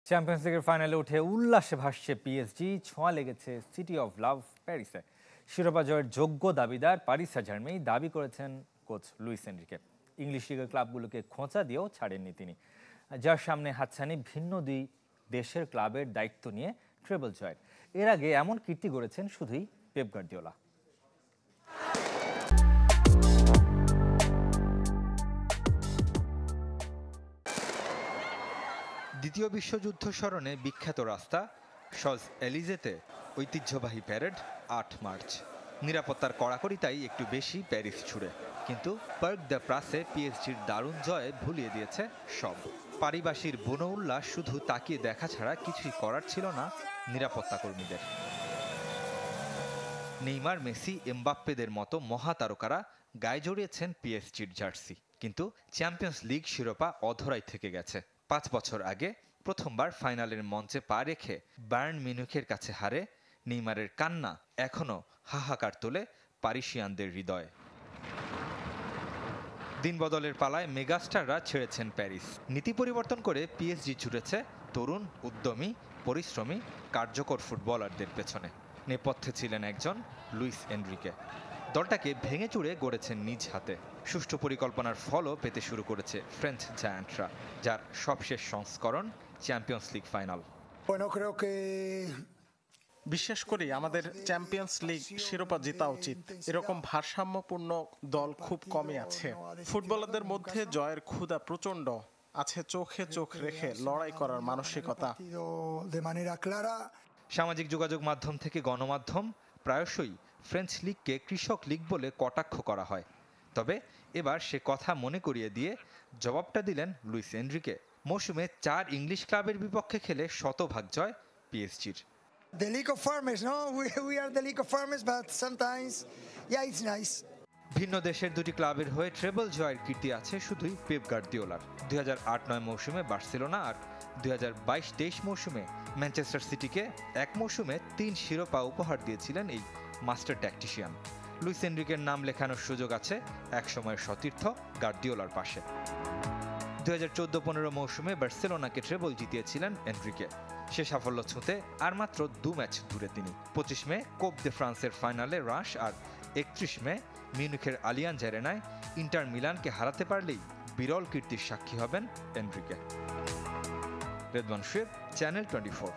Champions লিগের ফাইনালে উঠে উল্লাসে ভাসছে পিএসজি, ছোঁয়া লেগেছে সিটি অফ লাভ প্যারিসে। শিরোপা জয়ের যোগ্য দাবিদার প্যারিস সান-জার্মেই দাবি করেছেন কোচ লুইস এনরিকে। ইংলিশ লিগের ক্লাবগুলোকে খোঁচা দিয়েও ছাড়েননি তিনি, যার সামনে হাতছানি ভিন্ন দুই দেশের ক্লাবের দায়িত্ব নিয়ে ট্রেবল জয়ের। এর আগে এমন কীর্তি গড়েছেন শুধুই পেপ গার্দিওলা। দ্বিতীয় বিশ্বযুদ্ধ স্মরণে বিখ্যাত রাস্তা শজ এলিজেতে ঐতিহ্যবাহী প্যারেড ৮ মার্চ। নিরাপত্তার কড়াকড়িতাই একটু বেশি প্যারিস ছুড়ে, কিন্তু পার্ক দ্য প্রাসে পিএসজির দারুণ জয়ে ভুলিয়ে দিয়েছে সব। পারিবাসীর বুনো উল্লাস শুধু তাকিয়ে দেখা ছাড়া কিছুই করার ছিল না নিরাপত্তা কর্মীদের। নেইমার, মেসি, এমবাপ্পেদের মতো মহাতারকারা গায়ে জড়িয়েছেন পিএসজির জার্সি, কিন্তু চ্যাম্পিয়ন্স লিগ শিরোপা অধরাই থেকে গেছে। ৫ বছর আগে প্রথমবার ফাইনালের মঞ্চে পা রেখে বায়ার্ন মিউনিখের কাছে হারে নেইমারের কান্না এখনো হাহাকার তোলে প্যারিসিয়ানদের হৃদয়ে। দিন বদলের পালায় মেগাস্টাররা ছেড়েছেন প্যারিস। নীতি পরিবর্তন করে পিএসজি ছুটেছে তরুণ, উদ্যমী, পরিশ্রমী, কার্যকর ফুটবলারদের পেছনে। নেপথ্যে ছিলেন একজন লুইস এনরিকে। দলটাকে ভেঙে চুড়ে গড়েছেন নিজ হাতে। সুষ্ঠু পরিকল্পনার ফলও পেতে শুরু করেছে ফ্রেঞ্চ জায়ান্টরা, যার সবশেষ সংস্করণ চ্যাম্পিয়ন্স লিগ ফাইনাল। বিশ্বাস করি আমাদের চ্যাম্পিয়ন্স লিগ শিরোপা জেতা উচিত। এরকম ভারসাম্যপূর্ণ দল খুব কমই আছে। ফুটবলারদের মধ্যে জয়ের ক্ষুধা প্রচন্ড আছে, চোখে চোখ রেখে লড়াই করার মানসিকতা। সামাজিক যোগাযোগ মাধ্যম থেকে গণমাধ্যম প্রায়শই ফ্রেঞ্চ লিগকে কৃষক লিগ বলে কটাক্ষ করা হয়। তবে এবার সে কথা মনে করিয়ে দিয়ে জবাবটা দিলেন লুইস এনরিকে। মৌসুমে 4 ইংলিশ ক্লাবের বিপক্ষে খেলে শতভাগ জয় পিএসজির। ভিন্ন দেশের দুটি ক্লাবের হয়ে ট্রেবল জয়ের কীর্তি আছে শুধুই পেপ গার্দিওলার। 2008-09 মৌসুমে বার্সেলোনা আর 2022-23 মৌসুমে ম্যানচেস্টার সিটিকে এক মৌসুমে 3 শিরোপা উপহার দিয়েছিলেন এই মাস্টার ট্যাকটিশিয়ান। লুইস এনরিকের নাম লেখানোর সুযোগ আছে একসময়ের সতীর্থ গার্দিওলার পাশে। 2014-15 মৌসুমে বার্সেলোনাকে ট্রেবল জিতিয়েছিলেন এনরিকে। সে সাফল্য ছুঁতে আর মাত্র 2 ম্যাচ দূরে তিনি। 25 মে কোপ দে ফ্রান্সের ফাইনালে রাশ আর 31 মে মিউনিখের আলিয়াঞ্জ অ্যারেনায় ইন্টার মিলানকে হারাতে পারলেই বিরল কীর্তির সাক্ষী হবেন এনরিকে। রেদওয়ান শুয়েব, চ্যানেল 24।